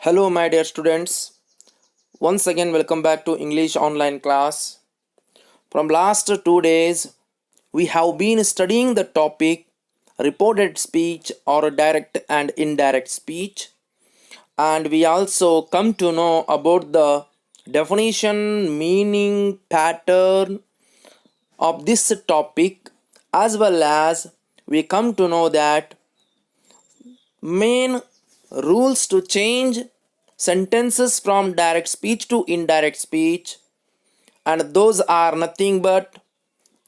Hello, my dear students. Once again, welcome back to English online class. From last 2 days, we have been studying the topic reported speech or direct and indirect speech, and we also come to know about the definition, meaning, pattern of this topic, as well as we come to know that main rules to change sentences from direct speech to indirect speech, and those are nothing but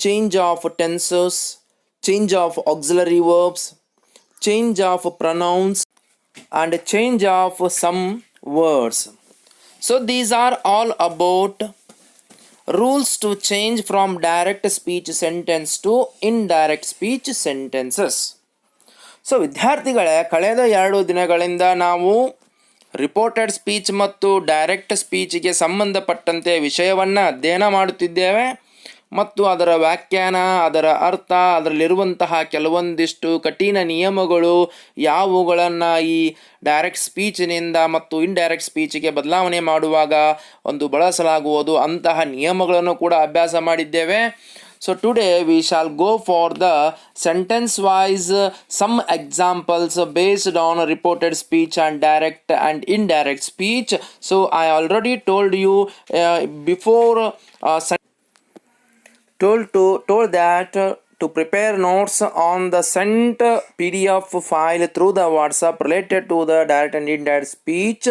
change of tenses, change of auxiliary verbs, change of pronouns, and change of some words. So these are all about rules to change from direct speech sentence to indirect speech sentences. So ವಿದ್ಯಾರ್ಥಿಗಳೇ, ಕಳೆದ 2 ದಿನಗಳಿಂದ ನಾವು reported speech ಮತ್ತು direct ಸ್ಪೀಚ್ಗೆ ಸಂಬಂಧಪಟ್ಟಂತೆ ವಿಷಯವನ್ನು ಅಧ್ಯಯನ ಮಾಡುತ್ತಿದ್ದೇವೆ ಮತ್ತು ಅದರ ವ್ಯಾಖ್ಯಾನ, ಅದರ ಅರ್ಥ, ಅದರಲ್ಲಿರುವಂತಹ ಕೆಲವೊಂದಿಷ್ಟು ಕಠಿಣ ನಿಯಮಗಳು, ಯಾವುಗಳನ್ನು ಈ ಡೈರೆಕ್ಟ್ ಸ್ಪೀಚ್ನಿಂದ ಮತ್ತು ಇಂಡೈರೆಕ್ಟ್ ಸ್ಪೀಚ್ಗೆ ಬದಲಾವಣೆ ಮಾಡುವಾಗ ಬಳಸಲಾಗುವುದು ಅಂತಹ ನಿಯಮಗಳನ್ನು ಕೂಡ ಅಭ್ಯಾಸ ಮಾಡಿದ್ದೇವೆ. So today we shall go for the sentence wise some examples based on reported speech and direct and indirect speech. So I already told you before told that to prepare notes on the sent PDF file through the WhatsApp related to the direct and indirect speech.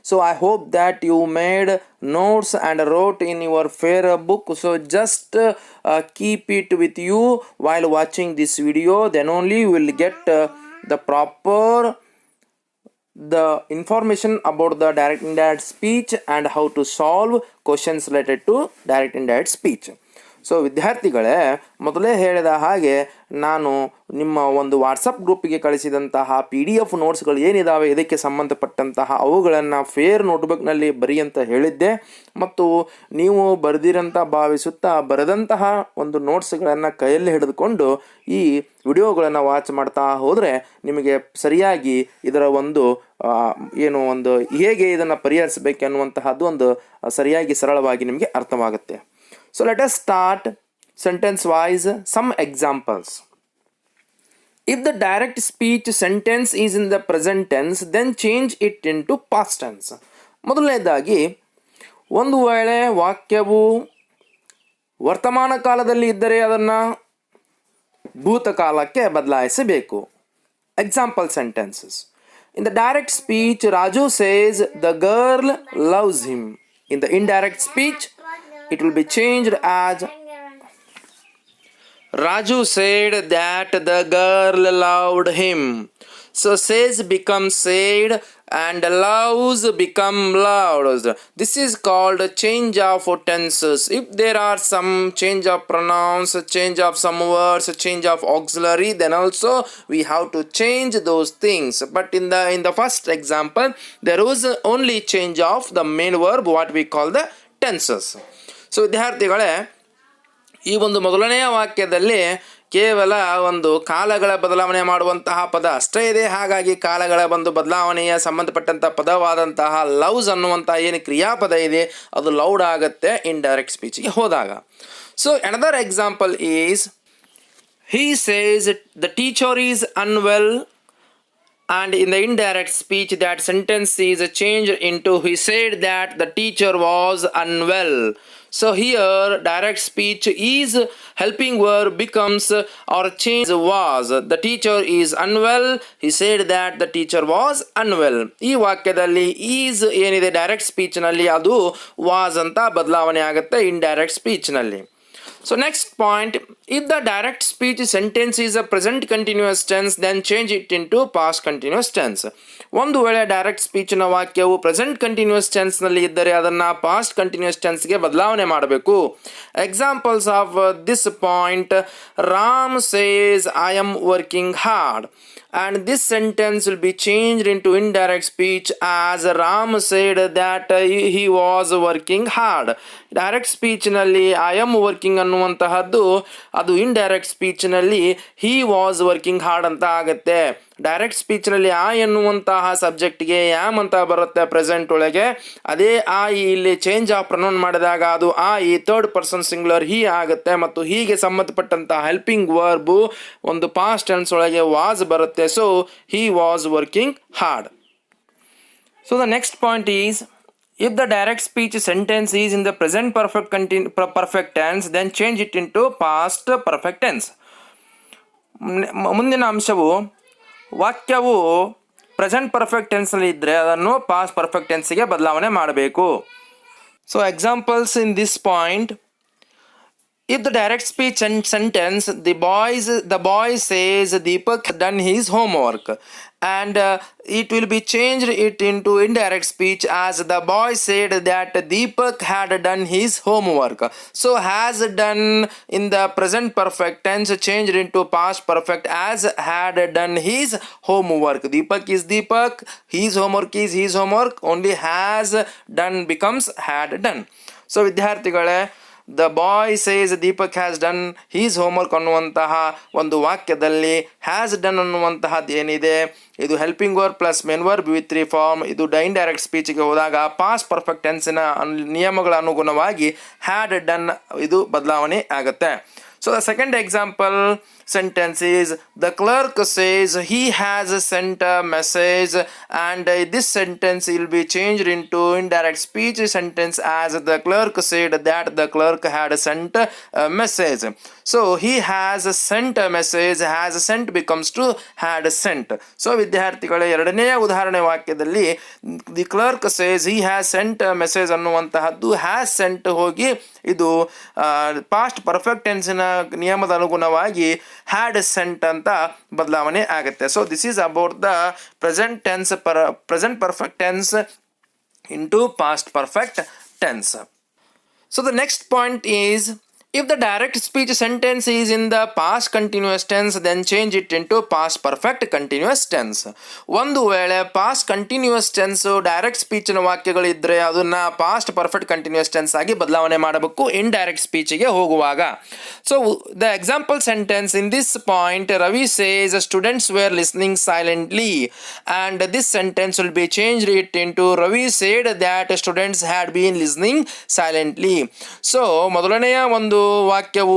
So I hope that you made notes and wrote in your fair book. So just keep it with you while watching this video. Then only you will get the proper the information about the direct indirect speech and how to solve questions related to direct indirect speech. So ವಿದ್ಯಾರ್ಥಿಗಳೇ, ಮೊದಲೇ ಹೇಳಿದ ಹಾಗೆ ನಾನು ನಿಮ್ಮ ಒಂದು WhatsApp ಗ್ರೂಪಿಗೆ ಕಳಿಸಿದಂತಹ PDF ನೋಟ್ಸ್ಗಳು ಏನಿದ್ದಾವೆ ಇದಕ್ಕೆ ಸಂಬಂಧಪಟ್ಟಂತಹ ಅವುಗಳನ್ನು ಫೇರ್ ನೋಟ್ಬುಕ್ನಲ್ಲಿ ಬರಿ ಅಂತ ಹೇಳಿದ್ದೆ. ಮತ್ತು ನೀವು ಬರೆದಿರಂತ ಭಾವಿಸುತ್ತಾ ಬರೆದಂತಹ ಒಂದು ನೋಟ್ಸ್ಗಳನ್ನು ಕೈಯಲ್ಲಿ ಹಿಡಿದುಕೊಂಡು ಈ ವಿಡಿಯೋಗಳನ್ನು ವಾಚ್ ಮಾಡ್ತಾ ಹೋದರೆ ನಿಮಗೆ ಸರಿಯಾಗಿ ಇದರ ಹೇಗೆ ಇದನ್ನು ಪರಿಹರಿಸಬೇಕು ಅನ್ನುವಂತಹದ್ದು ಸರಿಯಾಗಿ ಸರಳವಾಗಿ ನಿಮಗೆ ಅರ್ಥವಾಗುತ್ತೆ. So let us start sentence wise some examples. If the direct speech sentence is in the present tense, then change it into past tense. ಮೊದಲನೇದಾಗಿ, ಒಂದು ವೇಳೆ ವಾಕ್ಯವು ವರ್ತಮಾನ ಕಾಲದಲ್ಲಿ ಇದ್ದರೆ ಅದನ್ನು ಭೂತಕಾಲಕ್ಕೆ ಬದಲಾಯಿಸಬೇಕು. Example sentences. In the direct speech, Raju says the girl loves him. In the indirect speech, it will be changed as Raju said that the girl loved him. So says becomes said and loves become loved. This is called change of tenses. If there are some change of pronouns, change of some words, change of auxiliary, then also we have to change those things. But in the first example, there was only change of the main verb, what we call the tenses. So ವಿದ್ಯಾರ್ಥಿಗಳೇ, ಈ ಮೊದಲನೆಯ ವಾಕ್ಯದಲ್ಲಿ ಕೇವಲ ಕಾಲಗಳ ಬದಲಾವಣೆ ಮಾಡುವಂತಹ ಪದ ಅಷ್ಟೇ ಇದೆ. ಹಾಗಾಗಿ ಕಾಲಗಳ ಬದಲಾವಣೆಯ ಸಂಬಂಧಪಟ್ಟಂಥ ಪದವಾದಂತಹ ಲವ್ಸ್ ಅನ್ನುವಂಥ ಏನು ಕ್ರಿಯಾಪದ ಇದೆ ಅದು ಲೌಡ್ ಆಗುತ್ತೆ ಇಂಡೈರೆಕ್ಟ್ ಸ್ಪೀಚ್ಗೆ ಹೋದಾಗ. So another example is, he says the teacher is unwell, and in the indirect speech that sentence is changed into he said that the teacher was unwell. So here direct speech is helping verb becomes or change was. The teacher is unwell, he said that the teacher was unwell. ಈ ವಾಕ್ಯದಲ್ಲಿ is ಏನಿದೆ direct ಸ್ಪೀಚ್ನಲ್ಲಿ ಅದು was ಅಂತ ಬದಲಾವಣೆ ಆಗುತ್ತೆ indirect ಸ್ಪೀಚ್ನಲ್ಲಿ. So next point, if the direct speech sentence is a present continuous tense, then change it into past continuous tense. ಒಂದು ವೇಳೆ direct ಸ್ಪೀಚ್ನ ವಾಕ್ಯವು ಪ್ರೆಸೆಂಟ್ ಕಂಟಿನ್ಯೂಸ್ ಟೆನ್ಸ್ನಲ್ಲಿ ಇದ್ದರೆ ಅದನ್ನು ಪಾಸ್ಟ್ ಕಂಟಿನ್ಯೂಸ್ ಟೆನ್ಸ್ಗೆ ಬದಲಾವಣೆ ಮಾಡಬೇಕು. Examples of this point, Ram says I am working hard, and this sentence will be changed into indirect speech as Ram said that he was working hard. Direct speech ನಲ್ಲಿ I am working ಅನ್ನುವಂತಹದ್ದು ಅದು indirect speech ನಲ್ಲಿ he was working hard ಅಂತ ಆಗುತ್ತೆ. Direct ಸ್ಪೀಚ್ನಲ್ಲಿ ಆ ಎನ್ನುವಂತಹ ಸಬ್ಜೆಕ್ಟ್ಗೆ am ಅಂತ ಬರುತ್ತೆ present ಒಳಗೆ. ಅದೇ ಆ ಇಲ್ಲಿ ಚೇಂಜ್ ಆಫ್ ಪ್ರೊನೌನ್ ಮಾಡಿದಾಗ ಅದು ಆ ಈ ಥರ್ಡ್ ಪರ್ಸನ್ ಸಿಂಗ್ಯುಲರ್ ಹಿ ಆಗುತ್ತೆ ಮತ್ತು ಹೀಗೆ ಸಂಬಂಧಪಟ್ಟಂತಹ ಹೆಲ್ಪಿಂಗ್ ವರ್ಬು ಒಂದು ಪಾಸ್ಟ್ ಟೆನ್ಸ್ ಒಳಗೆ ವಾಸ್ ಬರುತ್ತೆ. So he was working hard. So the next point is if the direct speech sentence is in the present perfect tense, then change it into past perfect tense. ಮುಂದಿನ ಅಂಶವು ವಾಕ್ಯವು present perfect ಟೆನ್ಸ್ನಲ್ಲಿ ಇದ್ದರೆ ಅದನ್ನು past perfect ಟೆನ್ಸ್ಗೆ ಬದಲಾವಣೆ ಮಾಡಬೇಕು. So examples in this point: if the direct speech sentence the boy says Deepak done his homework, and it will be changed it into indirect speech as the boy said that Deepak had done his homework. So has done in the present perfect tense changed into past perfect as had done his homework. Deepak is Deepak, his homework is his homework, only has done becomes had done. So ವಿದ್ಯಾರ್ಥಿಗಳೇ, the boy says Deepak has done his homework ಅನ್ನುವಂತಹ ಒಂದು ವಾಕ್ಯದಲ್ಲಿ has done ಅನ್ನುವಂತಹದ್ದು ಏನಿದೆ, ಇದು helping verb plus main verb with 3 form. ಇದು indirect ಸ್ಪೀಚ್ಗೆ ಹೋದಾಗ ಪಾಸ್ಟ್ ಪರ್ಫೆಕ್ಟ್ ಟೆನ್ಸಿನ ನಿಯಮಗಳ ಅನುಗುಣವಾಗಿ ಹ್ಯಾಡ್ ಡನ್ ಇದು ಬದಲಾವಣೆ ಆಗುತ್ತೆ. So the second example sentence is the clerk says he has sent a message, and this sentence will be changed into indirect speech sentence as the clerk said that the clerk had sent a message. So he has sent a message, has sent becomes to had sent. So ವಿದ್ಯಾರ್ಥಿಗಳ ಎರಡನೆಯ ಉದಾಹರಣೆ ವಾಕ್ಯದಲ್ಲಿ the clerk says he has sent a message ಅನ್ನುವಂತಹದ್ದು has sent ಹೋಗಿ ಇದು past perfect ಟೆನ್ಸಿನ ನಿಯಮದ ಅನುಗುಣವಾಗಿ had scent ಅಂತ ಬದಲಾವಣೆ ಆಗುತ್ತೆ. So this is about the present perfect tense into past perfect tense. So the next point is if the direct speech sentence is in the past continuous tense, then change it into past perfect continuous tense. ಒಂದು ವೇಳೆ past continuous tense direct ಸ್ಪೀಚಿನ ವಾಕ್ಯಗಳಿದ್ದರೆ ಅದನ್ನು past perfect continuous tense ಆಗಿ ಬದಲಾವಣೆ ಮಾಡಬೇಕು indirect ಸ್ಪೀಚಿಗೆ ಹೋಗುವಾಗ. So the example sentence in this point: Ravi says students were listening silently, and this sentence will be changed it into Ravi said that students had been listening silently. So ಮೊದಲನೆಯ ಒಂದು ವಾಕ್ಯವು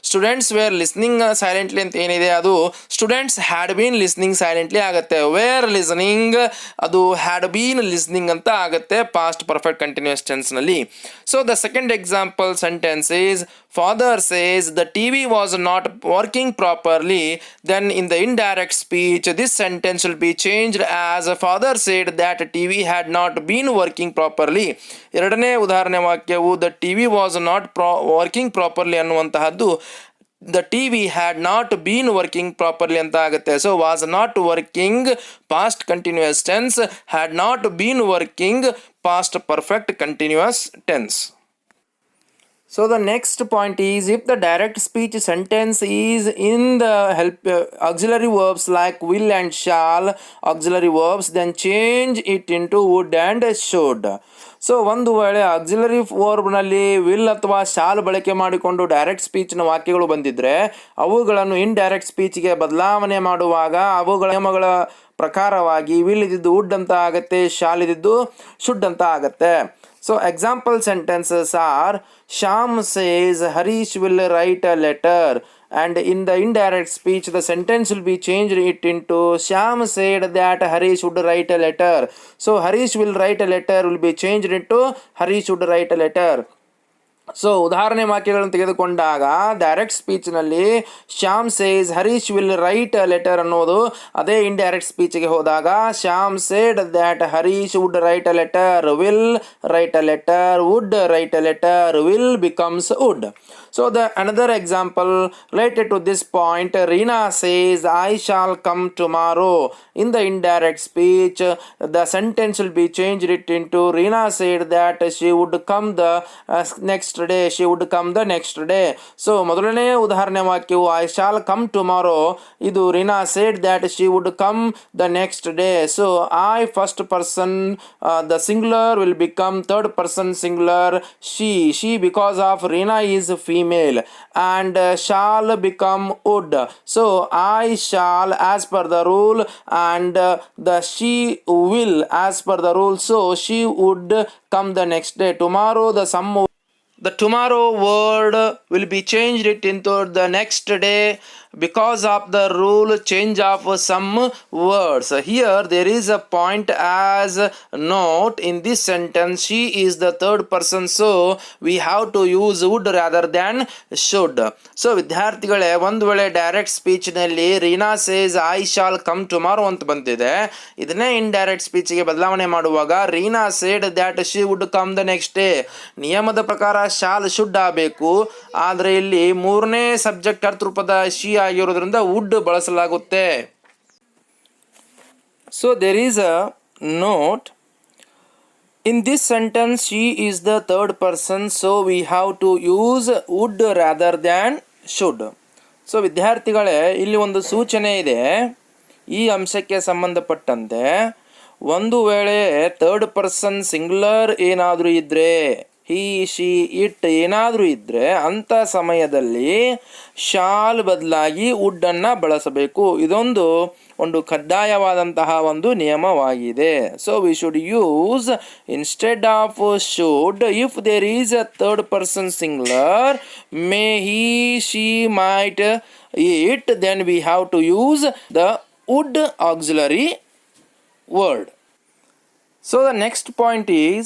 students were listening silently ಅಂತ ಏನಿದೆ ಅದು students had been listening silently ಆಗುತ್ತೆ. Were listening ಅದು had been listening ಅಂತ ಆಗುತ್ತೆ ಪಾಸ್ಟ್ ಪರ್ಫೆಕ್ಟ್ ಕಂಟಿನ್ಯೂಸ್ ಟೆನ್ಸ್ನಲ್ಲಿ. So the second example sentence is father says the TV was not working properly, then in the indirect speech this sentence will be changed as father said that TV had not been working properly. ಎರಡನೇ ಉದಾಹರಣೆ ವಾಕ್ಯವು the TV was not working properly ಅನ್ನುವಂತಹದ್ದು the TV had not been working properly ಅಂತ ಆಗುತ್ತೆ. So was not working past continuous tense, had not been working past perfect continuous tense. So the next point is if the direct speech sentence is in the auxiliary verbs like will and shall auxiliary verbs, then change it into would and should. So ಒಂದು ವೇಳೆ auxiliary ವರ್ಬ್ನಲ್ಲಿ will ಅಥವಾ shawl ಬಳಕೆ ಮಾಡಿಕೊಂಡು direct ಸ್ಪೀಚ್ನ ವಾಕ್ಯಗಳು ಬಂದಿದ್ದರೆ ಅವುಗಳನ್ನು indirect ಸ್ಪೀಚ್ಗೆ ಬದಲಾವಣೆ ಮಾಡುವಾಗ ಅವುಗಳ ನಿಯಮಗಳ ಪ್ರಕಾರವಾಗಿ ವಿಲ್ ಇದ್ದಿದ್ದು ವುಡ್ ಅಂತ ಆಗುತ್ತೆ, ಶಾಲ್ ಇದ್ದಿದ್ದು ಶುಡ್ ಅಂತ ಆಗುತ್ತೆ. So example sentences are Shyam says Harish will write a letter, and in the indirect speech the sentence will be changed it into Shyam said that Harish would write a letter. So Harish will write a letter will be changed into Harish would write a letter. So ಉದಾಹರಣೆ ವಾಕ್ಯಗಳನ್ನು ತೆಗೆದುಕೊಂಡಾಗ direct ಸ್ಪೀಚ್ನಲ್ಲಿ Shyam says Harish will write a letter ಅನ್ನೋದು ಅದೇ indirect ಸ್ಪೀಚ್ಗೆ ಹೋದಾಗ Shyam said that Harish would write a letter, will write a letter, would write a letter, will becomes would. So the another example related to this point, Reena says I shall come tomorrow. In the indirect speech the sentence will be changed it into Reena said that she would come the next next day. She would come the next day. So ಮೊದಲನೇ ಉದಾಹರಣೆ ವಾಕ್ಯವು I shall come tomorrow. ಇದು Rina said that she would come the next day. So I first person the singular will become third person singular. She because of Rina is female, and shall become would. So I shall as per the rule, and the she will as per the rule. So she would come the next day. Tomorrow the tomorrow word will be changed it into the next day because of the rule change of some words. Here there is a point as note in this sentence. She is the third person, so we have to use would rather than should. So ವಿದ್ಯಾರ್ಥಿಗಳೇ, ಒಂದು ವೇಳೆ direct speech ನಲ್ಲಿ Reena says I shall come tomorrow ಅಂತ ಬಂದಿದೆ, ಇದನ್ನೇ indirect ಸ್ಪೀಚ್ಗೆ ಬದಲಾವಣೆ ಮಾಡುವಾಗ Reena said that she would come the next day. ನಿಯಮದ ಪ್ರಕಾರ ಶಾಲ್ ಶುಡ್ ಆಗಬೇಕು, ಆದರೆ ಇಲ್ಲಿ ಮೂರನೇ ಸಬ್ಜೆಕ್ಟ್ ಅರ್ಥರೂಪದ ಶಿ ಆಗಿರೋದ್ರಿಂದ ವುಡ್ ಬಳಸಲಾಗುತ್ತೆ. So there is a note in this sentence. She is the third person, so we have to use would rather than should. So ವಿದ್ಯಾರ್ಥಿಗಳೇ, ಇಲ್ಲಿ ಒಂದು ಸೂಚನೆ ಇದೆ ಈ ಅಂಶಕ್ಕೆ ಸಂಬಂಧಪಟ್ಟಂತೆ. ಒಂದು ವೇಳೆ ಥರ್ಡ್ ಪರ್ಸನ್ ಸಿಂಗ್ಯುಲರ್ ಏನಾದರೂ ಇದ್ದರೆ, ಹಿ ಶಿ ಇಟ್ ಏನಾದರೂ ಇದ್ದರೆ, ಅಂಥ ಸಮಯದಲ್ಲಿ ಶಾಲ್ ಬದಲಾಗಿ ವುಡ್ಡನ್ನು ಬಳಸಬೇಕು. ಇದೊಂದು ಕಡ್ಡಾಯವಾದಂತಹ ಒಂದು ನಿಯಮವಾಗಿದೆ. So we should use instead of should if there is a third person singular, may he she might it, then we have to use the would auxiliary word. So the next point is,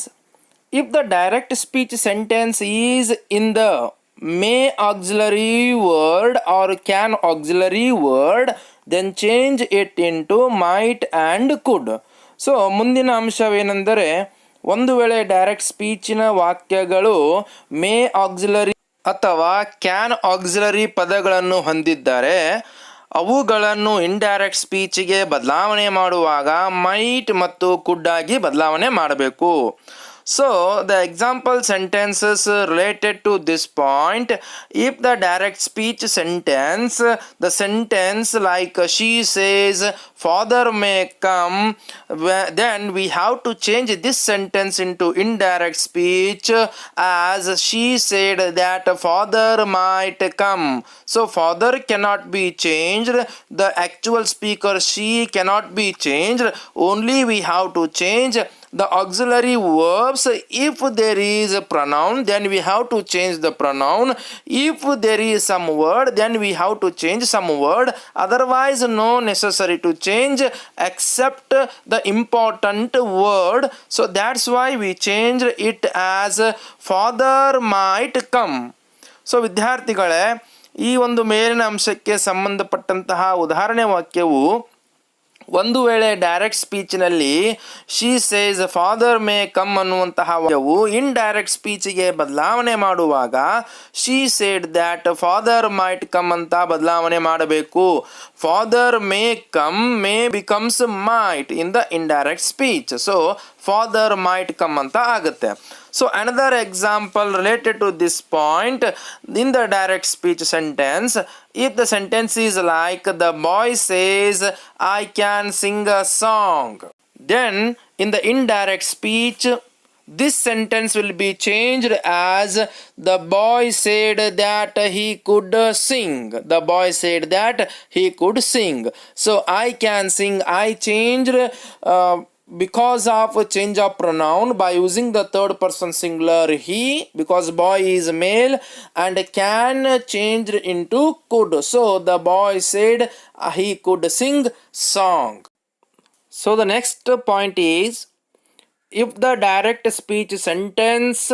if the direct speech sentence is in the may auxiliary word or can auxiliary word, then change it into might and could. So ಮುಂದಿನ ಅಂಶವೇನೆಂದರೆ, ಒಂದು ವೇಳೆ direct ಸ್ಪೀಚಿನ ವಾಕ್ಯಗಳು May auxiliary ಅಥವಾ can auxiliary ಪದಗಳನ್ನು ಹೊಂದಿದ್ದಾರೆ, ಅವುಗಳನ್ನು indirect ಸ್ಪೀಚಿಗೆ ಬದಲಾವಣೆ ಮಾಡುವಾಗ ಮೈಟ್ ಮತ್ತು ಕುಡ್ ಆಗಿ ಬದಲಾವಣೆ ಮಾಡಬೇಕು. So the example sentences related to this point, if the direct speech sentence, the sentence like she says father may come, then we have to change this sentence into indirect speech as she said that father might come. So father cannot be changed, the actual speaker she cannot be changed, only we have to change the auxiliary verbs. If there is a pronoun, then we have to change the pronoun. If there is some word, then we have to change some word. Otherwise no necessary to change except the important word. So that's why we change it as father might come. So ವಿದ್ಯಾರ್ಥಿಗಳೇ, ಈ ಒಂದು ಮೇಲಿನ ಅಂಶಕ್ಕೆ ಸಂಬಂಧಪಟ್ಟಂತಹ ಉದಾಹರಣೆ ವಾಕ್ಯವು ಒಂದು ವೇಳೆ ಡೈರೆಕ್ಟ್ ಸ್ಪೀಚ್ನಲ್ಲಿ she says father may come ಅನ್ನುವಂತಹ ವಾಕ್ಯವು ಇಂಡೈರೆಕ್ಟ್ ಸ್ಪೀಚಿಗೆ ಬದಲಾವಣೆ ಮಾಡುವಾಗ she said that father might come ಅಂತ ಬದಲಾವಣೆ ಮಾಡಬೇಕು. Father may come, may becomes might in the indirect speech. So father might come ಅಂತ ಆಗುತ್ತೆ. So another example related to this point, in the direct speech sentence, if the sentence is like the boy says I can sing a song, then in the indirect speech this sentence will be changed as the boy said that he could sing. The boy said that he could sing. So I can sing, I changed because of a change of pronoun by using the third person singular he, because boy is male, and can change into could. So the boy said he could sing song. So the next point is, if the direct speech sentence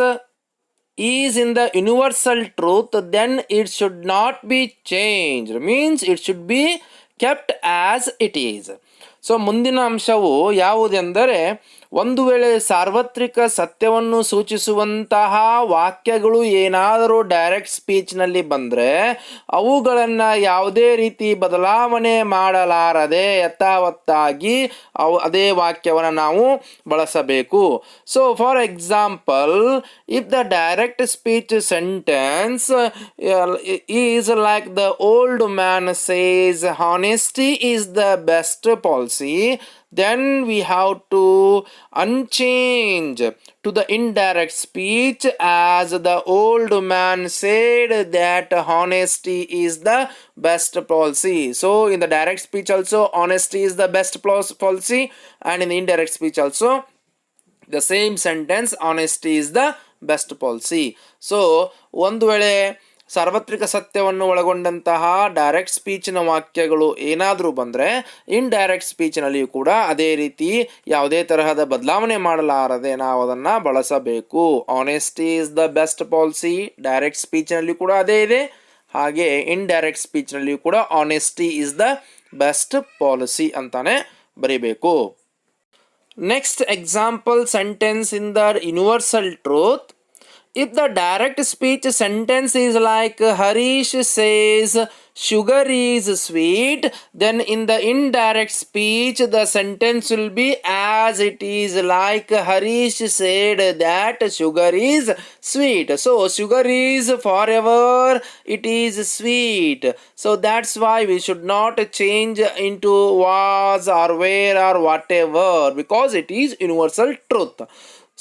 is in the universal truth, then it should not be changed, means it should be kept as it is. So ಮುಂದಿನ ಅಂಶವು ಯಾವುದೆಂದರೆ, ಒಂದು ವೇಳೆ ಸಾರ್ವತ್ರಿಕ ಸತ್ಯವನ್ನು ಸೂಚಿಸುವಂತಹ ವಾಕ್ಯಗಳು ಏನಾದರೂ direct ಸ್ಪೀಚ್ನಲ್ಲಿ ಬಂದರೆ ಅವುಗಳನ್ನು ಯಾವುದೇ ರೀತಿ ಬದಲಾವಣೆ ಮಾಡಲಾರದೆ ಯಥಾವತ್ತಾಗಿ ಅದೇ ವಾಕ್ಯವನ್ನು ನಾವು ಬಳಸಬೇಕು. So for example, if the direct speech sentence is like the old man says honesty is the best policy, then we have to unchange to the indirect speech as the old man said that honesty is the best policy. So in the direct speech also honesty is the best policy, and in the indirect speech also the same sentence honesty is the best policy. So ಒಂದು ವೇಳೆ ಸಾರ್ವತ್ರಿಕ ಸತ್ಯವನ್ನು ಒಳಗೊಂಡಂತಹ direct ಸ್ಪೀಚಿನ ವಾಕ್ಯಗಳು ಏನಾದರೂ ಬಂದರೆ indirect ಸ್ಪೀಚ್ನಲ್ಲಿಯೂ ಕೂಡ ಅದೇ ರೀತಿ ಯಾವುದೇ ತರಹದ ಬದಲಾವಣೆ ಮಾಡಲಾರದೆ ನಾವು ಅದನ್ನು ಬಳಸಬೇಕು. Honesty is the best policy direct ಸ್ಪೀಚ್ನಲ್ಲಿಯೂ ಕೂಡ ಅದೇ ಇದೆ, ಹಾಗೆ ಇಂಡೈರೆಕ್ಟ್ ಸ್ಪೀಚ್ನಲ್ಲಿಯೂ ಕೂಡ honesty is the best policy ಅಂತಾನೆ ಬರೀಬೇಕು. Next example sentence in the universal truth. If the direct speech sentence is like Harish says sugar is sweet, then in the indirect speech the sentence will be as it is like Harish said that sugar is sweet. So sugar is forever, it is sweet. So that's why we should not change into was or where or whatever, because it is universal truth.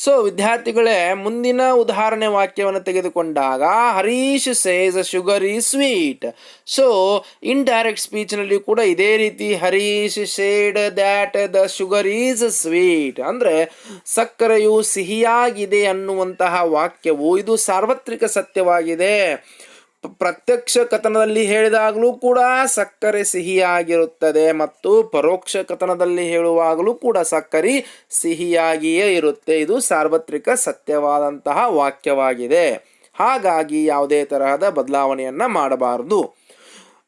So ವಿದ್ಯಾರ್ಥಿಗಳೇ, ಮುಂದಿನ ಉದಾಹರಣೆ ವಾಕ್ಯವನ್ನು ತೆಗೆದುಕೊಂಡಾಗ Harish says sugar is sweet. So indirect ಸ್ಪೀಚ್ನಲ್ಲಿ ಕೂಡ ಇದೇ ರೀತಿ Harish said that the sugar is sweet ಅಂದರೆ ಸಕ್ಕರೆಯು ಸಿಹಿಯಾಗಿದೆ ಅನ್ನುವಂತಹ ವಾಕ್ಯವು ಇದು ಸಾರ್ವತ್ರಿಕ ಸತ್ಯವಾಗಿದೆ. ಪ್ರತ್ಯಕ್ಷ ಕಥನದಲ್ಲಿ ಹೇಳಿದಾಗಲೂ ಕೂಡ ಸಕ್ಕರೆ ಸಿಹಿಯಾಗಿರುತ್ತದೆ ಮತ್ತು ಪರೋಕ್ಷ ಕಥನದಲ್ಲಿ ಹೇಳುವಾಗಲೂ ಕೂಡ ಸಕ್ಕರೆ ಸಿಹಿಯಾಗಿಯೇ ಇರುತ್ತೆ. ಇದು ಸಾರ್ವತ್ರಿಕ ಸತ್ಯವಾದಂತಹ ವಾಕ್ಯವಾಗಿದೆ. ಹಾಗಾಗಿ ಯಾವುದೇ ತರಹದ ಬದಲಾವಣೆಯನ್ನು ಮಾಡಬಾರದು.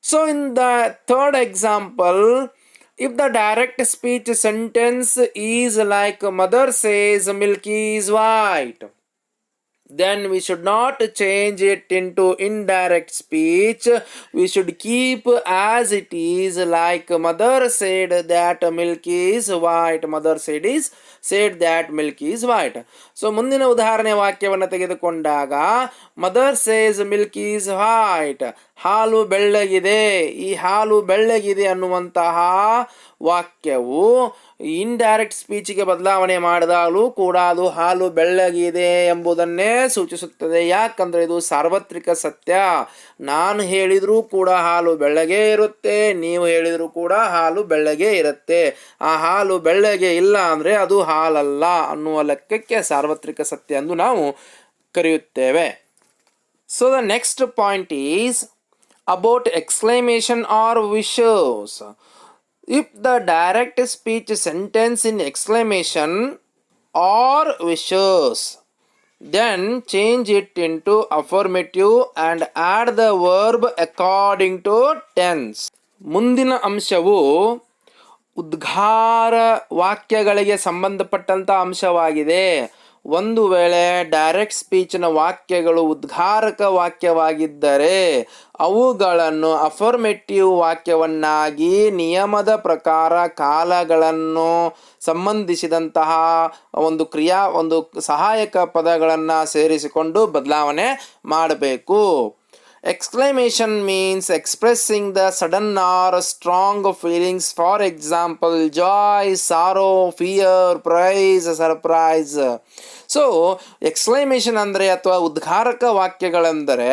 So in the third example, if the direct speech sentence is like mother says milk is white, then we should not change it into indirect speech. We should keep as it is like mother said that milk is white. Mother said that milk is white. So ಮುಂದಿನ ಉದಾಹರಣೆ ವಾಕ್ಯವನ್ನು ತೆಗೆದುಕೊಂಡಾಗ mother says milk is white, ಹಾಲು ಬೆಳ್ಳಗಿದೆ. ಈ ಹಾಲು ಬೆಳ್ಳಗಿದೆ ಅನ್ನುವಂತಹ ವಾಕ್ಯವು indirect ಸ್ಪೀಚಿಗೆ ಬದಲಾವಣೆ ಮಾಡಿದಾಗಲೂ ಕೂಡ ಅದು ಹಾಲು ಬೆಳ್ಳಗಿದೆ ಎಂಬುದನ್ನೇ ಸೂಚಿಸುತ್ತದೆ. ಯಾಕಂದರೆ ಇದು ಸಾರ್ವತ್ರಿಕ ಸತ್ಯ. ನಾನು ಹೇಳಿದರೂ ಕೂಡ ಹಾಲು ಬೆಳ್ಳಗೆ ಇರುತ್ತೆ, ನೀವು ಹೇಳಿದರೂ ಕೂಡ ಹಾಲು ಬೆಳ್ಳಗೆ ಇರುತ್ತೆ. ಆ ಹಾಲು ಬೆಳ್ಳಗೆ ಇಲ್ಲ ಅಂದರೆ ಅದು ಹಾಲಲ್ಲ ಅನ್ನುವ ಲೆಕ್ಕಕ್ಕೆ ಸಾರ್ವತ್ರಿಕ ಸತ್ಯ ಎಂದು ನಾವು ಕರೆಯುತ್ತೇವೆ. So the next point is about exclamation or wishes. If the direct speech sentence in exclamation or wishes, then change it into affirmative and add the verb according to tense. ಮುಂದಿನ ಅಂಶವು ಉದ್ಗಾರ ವಾಕ್ಯಗಳಿಗೆ ಸಂಬಂಧಪಟ್ಟಂಥ ಅಂಶವಾಗಿದೆ. ಒಂದು ವೇಳೆ ಡೈರೆಕ್ಟ್ ಸ್ಪೀಚ್ನ ವಾಕ್ಯಗಳು ಉದ್ಗಾರಕ ವಾಕ್ಯವಾಗಿದ್ದರೆ ಅವುಗಳನ್ನು affirmative ವಾಕ್ಯವನ್ನಾಗಿ ನಿಯಮದ ಪ್ರಕಾರ ಕಾಲಗಳನ್ನು ಸಂಬಂಧಿಸಿದಂತಹ ಒಂದು ಸಹಾಯಕ ಪದಗಳನ್ನು ಸೇರಿಸಿಕೊಂಡು ಬದಲಾವಣೆ ಮಾಡಬೇಕು. Exclamation means expressing the sudden or strong feelings, for example joy, sorrow, fear, praise, surprise. So exclamation ಅಂದರೆ ಅಥವಾ ಉದ್ಗಾರಕ ವಾಕ್ಯಗಳೆಂದರೆ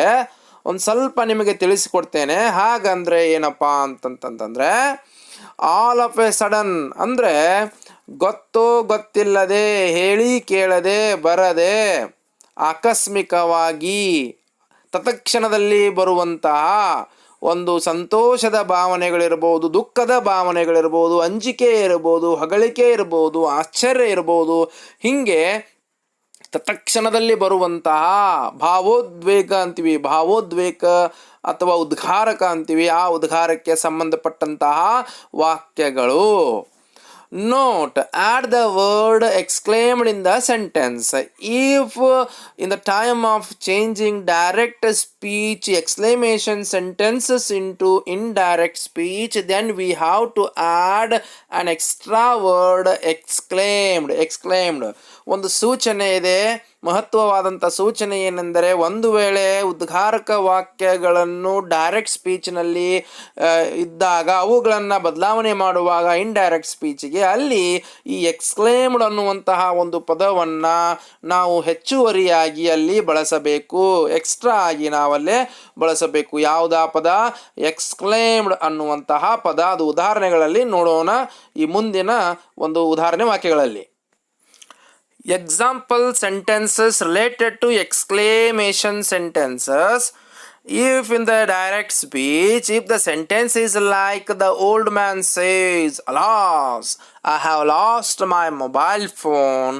ಒಂದು ಸ್ವಲ್ಪ ನಿಮಗೆ ತಿಳಿಸಿಕೊಡ್ತೇನೆ. ಹಾಗಂದರೆ ಏನಪ್ಪ ಅಂತಂತಂದರೆ ಆಲ್ ಆಫ್ ಎ ಸಡನ್ ಅಂದರೆ ಗೊತ್ತೋ ಗೊತ್ತಿಲ್ಲದೆ, ಹೇಳಿ ಕೇಳದೆ, ಬರದೆ, ಆಕಸ್ಮಿಕವಾಗಿ, ತತ್ಕ್ಷಣದಲ್ಲಿ ಬರುವಂತಹ ಒಂದು ಸಂತೋಷದ ಭಾವನೆಗಳಿರ್ಬೋದು, ದುಃಖದ ಭಾವನೆಗಳಿರ್ಬೋದು, ಅಂಜಿಕೆ ಇರ್ಬೋದು, ಹೊಗಳಿಕೆ ಇರ್ಬೋದು, ಆಶ್ಚರ್ಯ ಇರ್ಬೋದು. ಹೀಗೆ ತತ್ಕ್ಷಣದಲ್ಲಿ ಬರುವಂತಹ ಭಾವೋದ್ವೇಗ ಅಂತೀವಿ, ಭಾವೋದ್ವೇಗ ಅಥವಾ ಉದ್ಗಾರಕ ಅಂತೀವಿ. ಆ ಉದ್ಗಾರಕ್ಕೆ ಸಂಬಂಧಪಟ್ಟಂತಹ ವಾಕ್ಯಗಳು. Note, add the word exclaimed in the sentence. If in the time of changing direct speech exclamation sentences into indirect speech, then we have to add an extra word exclaimed. ಒಂದು ಸೂಚನೆ ಇದೆ, ಮಹತ್ವವಾದಂಥ ಸೂಚನೆ ಏನೆಂದರೆ, ಒಂದು ವೇಳೆ ಉದ್ಘಾರಕ ವಾಕ್ಯಗಳನ್ನು ಡೈರೆಕ್ಟ್ ಸ್ಪೀಚ್ನಲ್ಲಿ ಇದ್ದಾಗ ಅವುಗಳನ್ನು ಬದಲಾವಣೆ ಮಾಡುವಾಗ ಇಂಡೈರೆಕ್ಟ್ ಸ್ಪೀಚ್ಗೆ ಅಲ್ಲಿ ಈ ಎಕ್ಸ್ಕ್ಲೇಮ್ಡ್ ಅನ್ನುವಂತಹ ಒಂದು ಪದವನ್ನು ನಾವು ಹೆಚ್ಚುವರಿಯಾಗಿ ಅಲ್ಲಿ ಬಳಸಬೇಕು, ಎಕ್ಸ್ಟ್ರಾ ಆಗಿ ನಾವಲ್ಲೇ ಬಳಸಬೇಕು. ಯಾವುದಾ ಪದ? ಎಕ್ಸ್ಕ್ಲೇಮ್ಡ್ ಅನ್ನುವಂತಹ ಪದ. ಅದು ಉದಾಹರಣೆಗಳಲ್ಲಿ ನೋಡೋಣ ಈ ಮುಂದಿನ ಒಂದು ಉದಾಹರಣೆ ವಾಕ್ಯಗಳಲ್ಲಿ. Example sentences related to exclamation sentences. If in the direct speech, if the sentence is like the old man says, "Alas, I have lost my mobile phone,"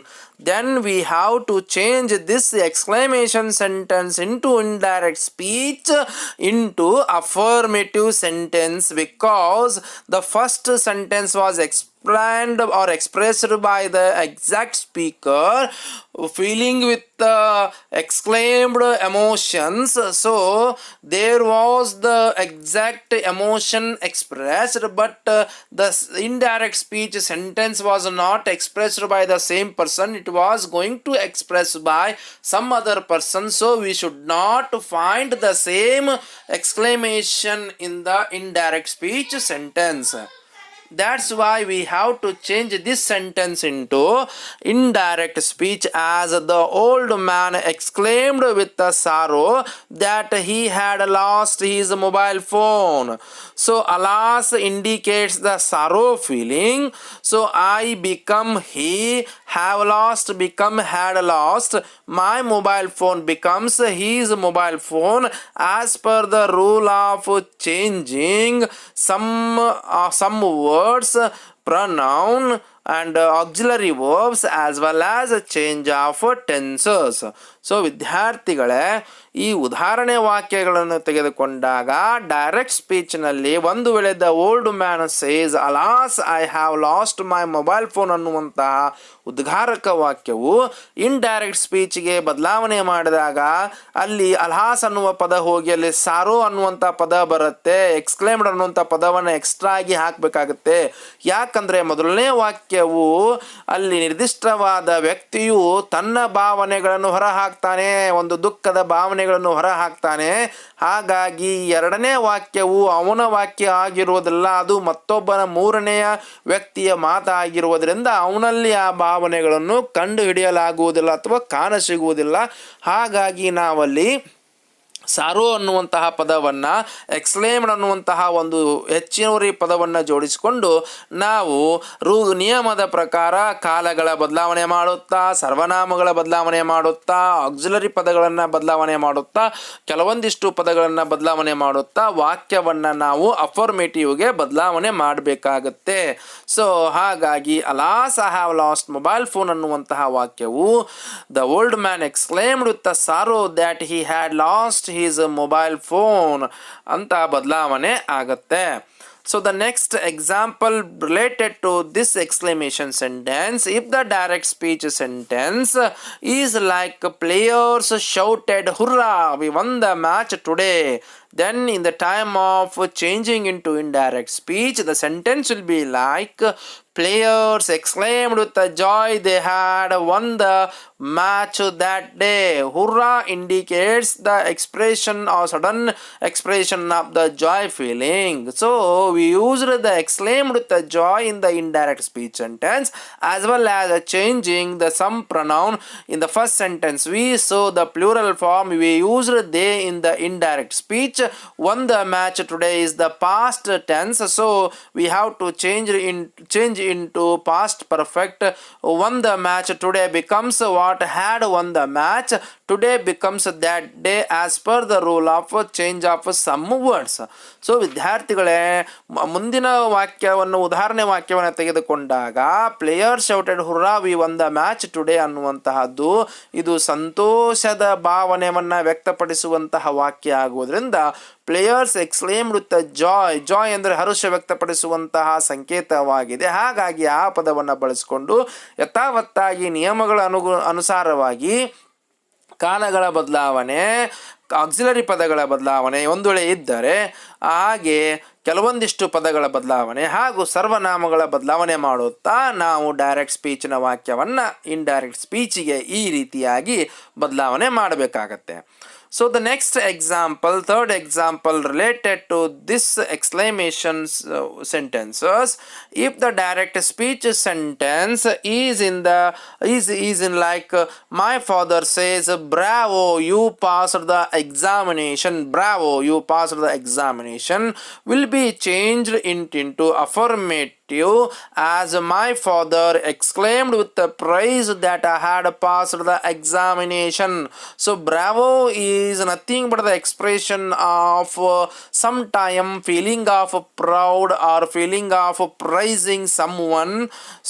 then we have to change this exclamation sentence into indirect speech into affirmative sentence, because the first sentence was explained or expressed by the exact speaker feeling with exclaimed emotions. So there was the exact emotion expressed, but the indirect speech sentence was not expressed by the same person. It was going to express by some other person. So we should not find the same exclamation in the indirect speech sentence. That's why we have to change this sentence into indirect speech, as the old man exclaimed with the sorrow that he had lost his mobile phone. So alas indicates the sorrow feeling. So I become he, have lost become had lost, my mobile phone becomes his mobile phone, as per the rule of changing some words, pronoun and auxiliary verbs as well as change of tenses. So ವಿದ್ಯಾರ್ಥಿಗಳೇ, ಈ ಉದಾಹರಣೆ ವಾಕ್ಯಗಳನ್ನು ತೆಗೆದುಕೊಂಡಾಗ direct ಸ್ಪೀಚ್ನಲ್ಲಿ ಒಂದು ವೇಳೆ the old man says alas I have last my mobile phone ಅನ್ನುವಂತಹ ಉದ್ಘಾರಕ ವಾಕ್ಯವು indirect ಸ್ಪೀಚ್ಗೆ ಬದಲಾವಣೆ ಮಾಡಿದಾಗ ಅಲ್ಲಿ ಅಲ್ಹಾಸ್ ಅನ್ನುವ ಪದ ಹೋಗಿ ಅಲ್ಲಿ ಸಾರೋ ಅನ್ನುವಂಥ ಪದ ಬರುತ್ತೆ. ಎಕ್ಸ್ಕ್ಲೇಮ್ಡ್ ಅನ್ನುವಂಥ ಪದವನ್ನು ಎಕ್ಸ್ಟ್ರಾ ಆಗಿ ಹಾಕಬೇಕಾಗುತ್ತೆ. ಯಾಕಂದರೆ ಮೊದಲನೇ ವಾಕ್ಯವು ಅಲ್ಲಿ ನಿರ್ದಿಷ್ಟವಾದ ವ್ಯಕ್ತಿಯು ತನ್ನ ಭಾವನೆಗಳನ್ನು ಹೊರ ಹಾಕ್ತಾನೆ, ಒಂದು ದುಃಖದ ಭಾವನೆಗಳನ್ನು ಹೊರ ಹಾಕ್ತಾನೆ. ಹಾಗಾಗಿ ಎರಡನೇ ವಾಕ್ಯವು ಅವನ ವಾಕ್ಯ ಆಗಿರುವುದಿಲ್ಲ, ಅದು ಮತ್ತೊಬ್ಬನ ಮೂರನೆಯ ವ್ಯಕ್ತಿಯ ಮಾತಾಗಿರುವುದರಿಂದ ಅವನಲ್ಲಿ ಆ ಭಾವನೆಗಳನ್ನು ಕಂಡು ಹಿಡಿಯಲಾಗುವುದಿಲ್ಲ ಅಥವಾ ಕಾಣಸಿಗುವುದಿಲ್ಲ. ಹಾಗಾಗಿ ನಾವಲ್ಲಿ ಸಾರೋ ಅನ್ನುವಂತಹ ಪದವನ್ನು ಎಕ್ಸ್ಕ್ಲೇಮ್ಡ್ ಅನ್ನುವಂತಹ ಒಂದು ಹೆಚ್ಚುವರಿ ಪದವನ್ನು ಜೋಡಿಸಿಕೊಂಡು ನಾವು ನಿಯಮದ ಪ್ರಕಾರ ಕಾಲಗಳ ಬದಲಾವಣೆ ಮಾಡುತ್ತಾ, ಸರ್ವನಾಮಗಳ ಬದಲಾವಣೆ ಮಾಡುತ್ತಾ, ಆಕ್ಸಿಲರಿ ಪದಗಳನ್ನು ಬದಲಾವಣೆ ಮಾಡುತ್ತಾ, ಕೆಲವೊಂದಿಷ್ಟು ಪದಗಳನ್ನು ಬದಲಾವಣೆ ಮಾಡುತ್ತಾ ವಾಕ್ಯವನ್ನು ನಾವು ಅಫರ್ಮೇಟಿವ್ಗೆ ಬದಲಾವಣೆ ಮಾಡಬೇಕಾಗತ್ತೆ. ಸೊ ಹಾಗಾಗಿ alas I have lost mobile phone ಅನ್ನುವಂತಹ ವಾಕ್ಯವು the old man exclaimed with the sorrow that he had lost his mobile phone ಅಂತ ಬದಲಾವಣೆ ಆಗುತ್ತೆ. So the next example related to this exclamation sentence, if the direct speech sentence is like players shouted, "Hurrah, we won the match today," then in the time of changing into indirect speech, the sentence will be like players exclaimed with the joy they had won the match that day. Hurrah indicates the expression or sudden expression of the joy feeling. So we used the exclaimed with the joy in the indirect speech sentence, as well as changing the some pronoun in the first sentence. We saw the plural form, we used they in the indirect speech. Won the match today is the past tense, so we have to change into past perfect. Won the match today becomes what had won the match today becomes that day as per the rule of change of some words. ಸೊ ವಿದ್ಯಾರ್ಥಿಗಳೇ, ಮುಂದಿನ ವಾಕ್ಯವನ್ನು ಉದಾಹರಣೆ ವಾಕ್ಯವನ್ನು ತೆಗೆದುಕೊಂಡಾಗ player shouted hurrah we won the match today ಅನ್ನುವಂತಹದ್ದು ಇದು ಸಂತೋಷದ ಭಾವನೆಯನ್ನು ವ್ಯಕ್ತಪಡಿಸುವಂತಹ ವಾಕ್ಯ ಆಗುವುದರಿಂದ players exclaimed with joy. Joy ಅಂದರೆ ಹರ್ಷ ವ್ಯಕ್ತಪಡಿಸುವಂತಹ ಸಂಕೇತವಾಗಿದೆ. ಹಾಗಾಗಿ ಆ ಪದವನ್ನು ಬಳಸಿಕೊಂಡು ಯಥಾವತ್ತಾಗಿ ನಿಯಮಗಳ ಅನುಸಾರವಾಗಿ ಕಾಲಗಳ ಬದಲಾವಣೆ, ಆಕ್ಸಿಲರಿ ಪದಗಳ ಬದಲಾವಣೆ ಒಂದು ವೇಳೆ ಇದ್ದರೆ, ಹಾಗೆ ಕೆಲವೊಂದಿಷ್ಟು ಪದಗಳ ಬದಲಾವಣೆ ಹಾಗೂ ಸರ್ವನಾಮಗಳ ಬದಲಾವಣೆ ಮಾಡುತ್ತಾ ನಾವು ಡೈರೆಕ್ಟ್ ಸ್ಪೀಚಿನ ವಾಕ್ಯವನ್ನು ಇಂಡೈರೆಕ್ಟ್ ಸ್ಪೀಚಿಗೆ ಈ ರೀತಿಯಾಗಿ ಬದಲಾವಣೆ ಮಾಡಬೇಕಾಗತ್ತೆ. So the next example, third example related to this exclamation sentences, if the direct speech sentence is in like my father says bravo you passed the examination, bravo you passed the examination will be changed into affirmative as my father exclaimed with the praise that I had passed the examination. So bravo is nothing but the expression of sometime feeling of proud or feeling of praising someone.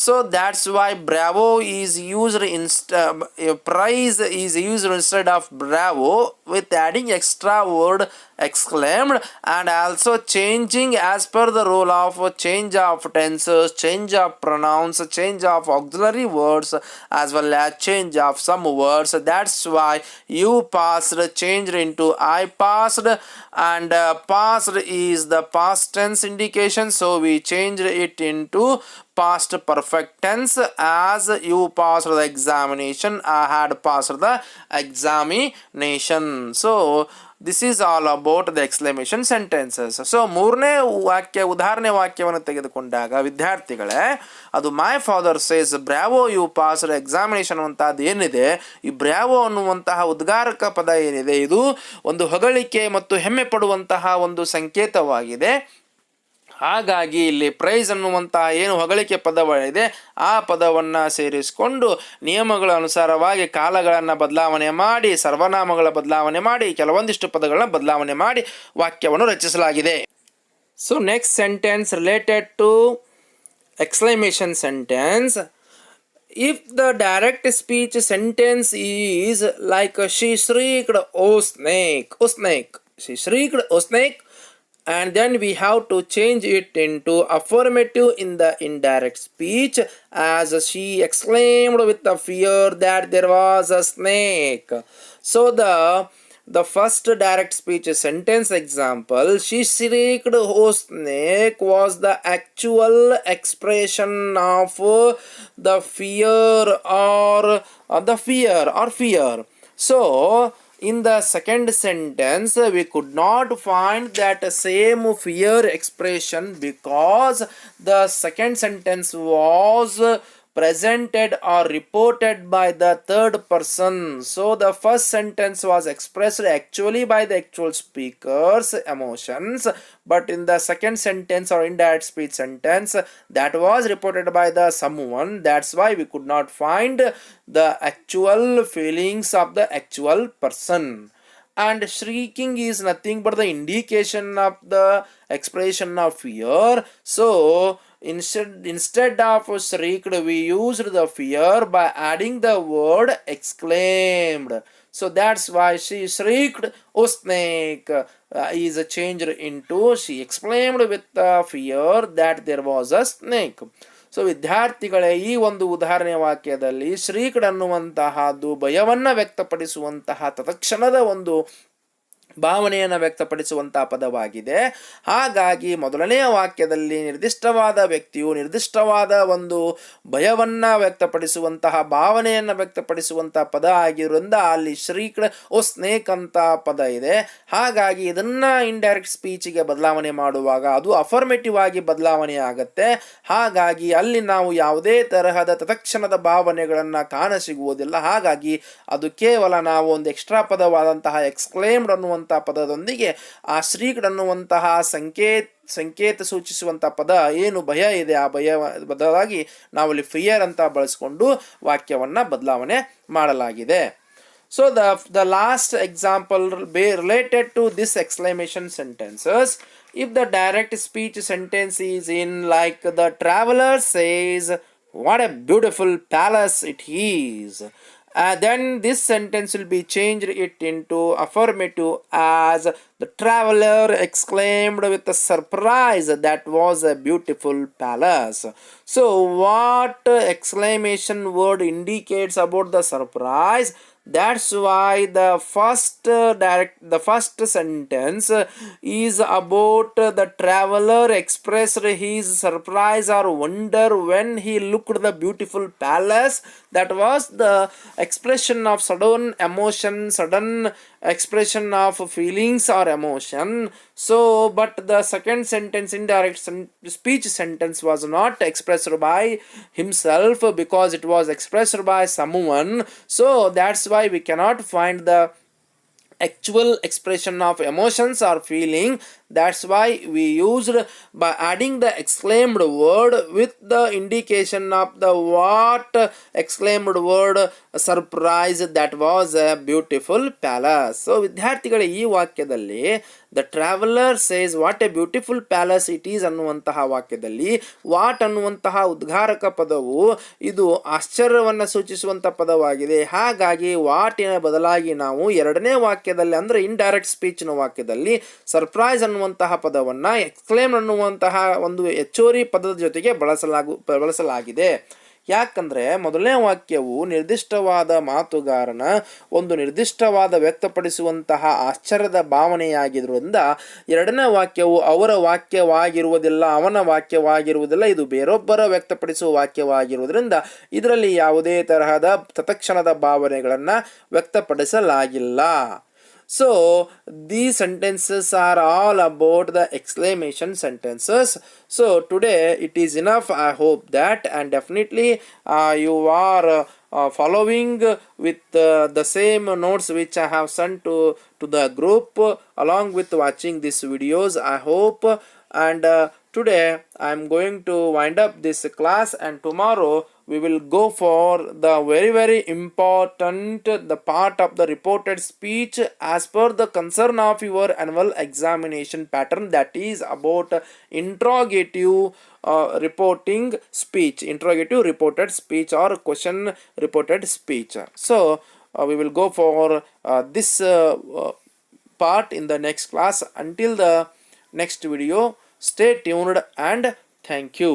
So that's why bravo is used praise is used instead of bravo with adding extra word exclaimed, and also changing as per the rule of change of tenses, change of pronouns, change of auxiliary words, as well as change of some words. That's why you passed changed into I passed, and passed is the past tense indication, so we changed it into past perfect tense as you passed the examination, I had passed the examination. So this is all about the exclamation sentences. So ಮೂರನೇ ವಾಕ್ಯ ಉದಾಹರಣೆ ವಾಕ್ಯವನ್ನು ತೆಗೆದುಕೊಂಡಾಗ ವಿದ್ಯಾರ್ಥಿಗಳೇ, ಅದು my father says bravo you passed examination ಅನ್ನುವಂಥದ್ದು ಏನಿದೆ, ಈ ಬ್ರಾವೋ ಅನ್ನುವಂತಹ ಉದ್ಗಾರಕ ಪದ ಏನಿದೆ ಇದು ಒಂದು ಹೊಗಳಿಕೆ ಮತ್ತು ಹೆಮ್ಮೆ ಪಡುವಂತಹ ಒಂದು ಸಂಕೇತವಾಗಿದೆ. ಹಾಗಾಗಿ ಇಲ್ಲಿ ಪ್ರೈಸ್ ಅನ್ನುವಂತಹ ಏನು ಹೊಗಳಿಕೆ ಪದವಿದೆ ಆ ಪದವನ್ನು ಸೇರಿಸಿಕೊಂಡು ನಿಯಮಗಳ ಅನುಸಾರವಾಗಿ ಕಾಲಗಳನ್ನು ಬದಲಾವಣೆ ಮಾಡಿ, ಸರ್ವನಾಮಗಳ ಬದಲಾವಣೆ ಮಾಡಿ, ಕೆಲವೊಂದಿಷ್ಟು ಪದಗಳನ್ನ ಬದಲಾವಣೆ ಮಾಡಿ ವಾಕ್ಯವನ್ನು ರಚಿಸಲಾಗಿದೆ. So next sentence related to exclamation sentence. If the direct speech sentence is like she shrieked, "Oh snake, oh snake," she shrieked, "Oh snake," and then we have to change it into affirmative in the indirect speech as she exclaimed with the fear that there was a snake. So the first direct speech sentence example, she shrieked, "Oh snake," was the actual expression of the fear or fear. So in the second sentence we could not find that same fear expression because the second sentence was presented or reported by the third person. So the first sentence was expressed actually by the actual speaker's emotions, but in the second sentence or indirect speech sentence that was reported by the someone. That's why we could not find the actual feelings of the actual person. And shrieking is nothing but the indication of the expression of fear. So instead of shrieked we used the fear by adding the word exclaimed. So that's why she shrieked, "Oh snake," is changed into she exclaimed with the fear that there was a snake. So ವಿದ್ಯಾರ್ಥಿಗಳೇ, ಈ ಒಂದು ಉದಾಹರಣೆ ವಾಕ್ಯದಲ್ಲಿ ಶ್ರೀಕಡ್ ಅನ್ನುವಂತಹದ್ದು ಭಯವನ್ನು ವ್ಯಕ್ತಪಡಿಸುವಂತಹ ತತ್ಕ್ಷಣದ ಒಂದು ಭಾವನೆಯನ್ನು ವ್ಯಕ್ತಪಡಿಸುವಂತಹ ಪದವಾಗಿದೆ. ಹಾಗಾಗಿ ಮೊದಲನೆಯ ವಾಕ್ಯದಲ್ಲಿ ನಿರ್ದಿಷ್ಟವಾದ ವ್ಯಕ್ತಿಯು ನಿರ್ದಿಷ್ಟವಾದ ಒಂದು ಭಯವನ್ನು ವ್ಯಕ್ತಪಡಿಸುವಂತಹ ಭಾವನೆಯನ್ನು ವ್ಯಕ್ತಪಡಿಸುವಂತಹ ಪದ ಆಗಿರೋದ್ರಿಂದ ಅಲ್ಲಿ ಶ್ರೀಕಡ್ ಓ ಸ್ನೇಕ್ ಅಂತ ಪದ ಇದೆ. ಹಾಗಾಗಿ ಇದನ್ನ ಇಂಡೈರೆಕ್ಟ್ ಸ್ಪೀಚಿಗೆ ಬದಲಾವಣೆ ಮಾಡುವಾಗ ಅದು ಅಫರ್ಮೇಟಿವ್ ಆಗಿ ಬದಲಾವಣೆ ಆಗುತ್ತೆ. ಹಾಗಾಗಿ ಅಲ್ಲಿ ನಾವು ಯಾವುದೇ ತರಹದ ತತ್ಕ್ಷಣದ ಭಾವನೆಗಳನ್ನು ಕಾಣಸಿಗುವುದಿಲ್ಲ. ಹಾಗಾಗಿ ಅದು ಕೇವಲ ನಾವು ಒಂದು ಎಕ್ಸ್ಟ್ರಾ ಪದವಾದಂತಹ ಎಕ್ಸ್ಕ್ಲೇಮ್ಡ್ ಅನ್ನುವಂತಹ ಪದದೊಂದಿಗೆ ಆ ಶ್ರೀಕಡ್ ಅನ್ನುವಂತಹ ಸಂಕೇತ ಸೂಚಿಸುವಂತಹ ಪದ ಏನು ಭಯ ಇದೆ ಆ ಭಯ ಬದಲಾಗಿ ನಾವಲ್ಲಿ ಫಿಯರ್ ಅಂತ ಬಳಸಿಕೊಂಡು ವಾಕ್ಯವನ್ನ ಬದಲಾವಣೆ ಮಾಡಲಾಗಿದೆ. So the last example be related to this exclamation sentences. If the direct speech sentence is in like the traveler says, what a beautiful palace it is. Then this sentence will be changed it into affirmative as the traveler exclaimed with a surprise, that was a beautiful palace. So what exclamation word indicates about the surprise? That's why the first sentence is about the traveler expressed his surprise or wonder when he looked the beautiful palace. That was the expression of sudden emotion, sudden expression of feelings or emotion. So but the second sentence, indirect speech sentence, was not expressed by himself because it was expressed by someone. So that's why we cannot find the actual expression of emotions or feeling. That's why we used by adding the exclaimed word with the indication of the what exclaimed word surprise, that was a beautiful palace. So ವಿದ್ಯಾರ್ಥಿಗಳೇ, ಈ ವಾಕ್ಯದಲ್ಲಿ the traveller says what A beautiful palace it is ಅನ್ನುವಂತಹ ವಾಕ್ಯದಲ್ಲಿ what ಅನ್ನುವಂತಹ ಉದ್ಗಾರಕ ಪದವು ಇದು ಆಶ್ಚರ್ಯವನ್ನು ಸೂಚಿಸುವಂಥ ಪದವಾಗಿದೆ. ಹಾಗಾಗಿ ವಾಟಿನ ಬದಲಾಗಿ ನಾವು ಎರಡನೇ ವಾಕ್ಯದಲ್ಲಿ ಅಂದರೆ ಇಂಡೈರೆಕ್ಟ್ ಸ್ಪೀಚ್ನ ವಾಕ್ಯದಲ್ಲಿ ಸರ್ಪ್ರೈಸ್ ಅನ್ನುವಂತಹ ಪದವನ್ನು ಎಕ್ಸ್ಕ್ಲೇಮ್ ಅನ್ನುವಂತಹ ಒಂದು ಹೆಚ್ಚುವರಿ ಪದದ ಜೊತೆಗೆ ಬಳಸಲಾಗಿದೆ. ಯಾಕಂದರೆ ಮೊದಲನೇ ವಾಕ್ಯವು ನಿರ್ದಿಷ್ಟವಾದ ಮಾತುಗಾರನ ಒಂದು ನಿರ್ದಿಷ್ಟವಾದ ವ್ಯಕ್ತಪಡಿಸುವಂತಹ ಆಶ್ಚರ್ಯದ ಭಾವನೆಯಾಗಿರುವುದರಿಂದ ಎರಡನೇ ವಾಕ್ಯವು ಅವರ ವಾಕ್ಯವಾಗಿರುವುದಿಲ್ಲ, ಅವನ ವಾಕ್ಯವಾಗಿರುವುದಿಲ್ಲ, ಇದು ಬೇರೊಬ್ಬರ ವ್ಯಕ್ತಪಡಿಸುವ ವಾಕ್ಯವಾಗಿರುವುದರಿಂದ ಇದರಲ್ಲಿ ಯಾವುದೇ ತರಹದ ತತ್ಕ್ಷಣದ ಭಾವನೆಗಳನ್ನು ವ್ಯಕ್ತಪಡಿಸಲಾಗಿಲ್ಲ. So these sentences are all about the exclamation sentences. So today it is enough. I hope that, and definitely you are following with the same notes which I have sent to the group along with watching these videos, I hope. And today I am going to wind up this class, and tomorrow we will go for the very important the part of the reported speech as per the concern of your annual examination pattern, that is about interrogative reporting speech, interrogative reported speech or question reported speech. So we will go for this part in the next class. Until the next video, stay tuned and thank you.